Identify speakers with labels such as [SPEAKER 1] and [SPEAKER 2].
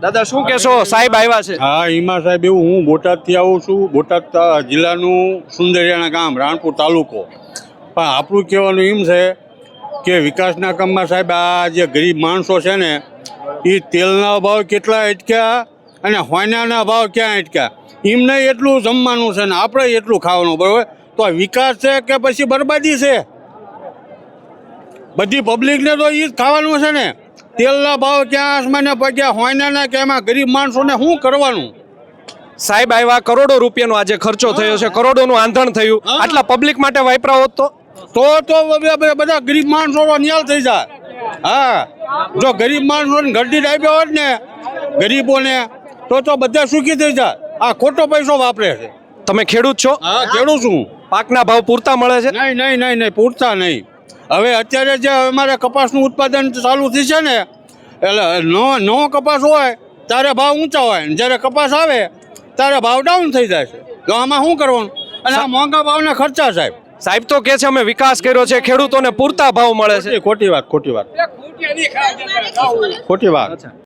[SPEAKER 1] દાદા શું કહેશો, સાહેબ આવ્યા છે?
[SPEAKER 2] હા, હિમા સાહેબ, એવું હું બોટાદથી આવું છું. બોટાદ જિલ્લાનું સુંદરિયાણા ગામ, રાણપુર તાલુકો. પણ આપણું કહેવાનું એમ છે કે વિકાસના કામમાં સાહેબ આ જે ગરીબ માણસો છે ને એ તેલના ભાવ કેટલા અટક્યા અને હોયનાના ભાવ ક્યાં અટક્યા, એમને એટલું જમવાનું છે ને આપણે એટલું ખાવાનું, બરાબર? તો આ વિકાસ છે કે પછી બરબાદી છે? બધી પબ્લિકને તો એ જ ખાવાનું છે ને. તેલના ભાવ ક્યાં આસમાને પગ્યા, હોયનાના કે એમાં ગરીબ માણસોને શું કરવાનું?
[SPEAKER 1] સાહેબ આવ્યા, કરોડો રૂપિયાનો આજે ખર્ચો થયો છે, કરોડોનું આંધણ થયું. આટલા પબ્લિક માટે વાપરા હોત
[SPEAKER 2] તો બધા ગરીબ માણસો ન્યાલ થઈ જાય. હા, જો ગરીબ માણસોને ઘરડી આપ્યા હોત ને ગરીબોને તો બધા સુખી થઈ જાય. આ ખોટો પૈસો વાપરે છે.
[SPEAKER 1] તમે ખેડૂત છો?
[SPEAKER 2] હા, ખેડૂત છું.
[SPEAKER 1] પાકના ભાવ પૂરતા મળે છે?
[SPEAKER 2] નહીં, પૂરતા નહીં. હવે અત્યારે જે અમારે કપાસનું ઉત્પાદન ચાલુ થશે ને, એટલે નવો કપાસ હોય ત્યારે ભાવ ઊંચા હોય, જ્યારે કપાસ આવે ત્યારે ભાવ ડાઉન થઈ જાય છે. તો આમાં શું કરવાનું? અને આ મોંઘા ભાવના ખર્ચા સાહેબ.
[SPEAKER 1] સાહેબ તો કે છે અમે વિકાસ કર્યો છે, ખેડૂતોને પૂરતા ભાવ મળે છે.
[SPEAKER 2] ખોટી વાત.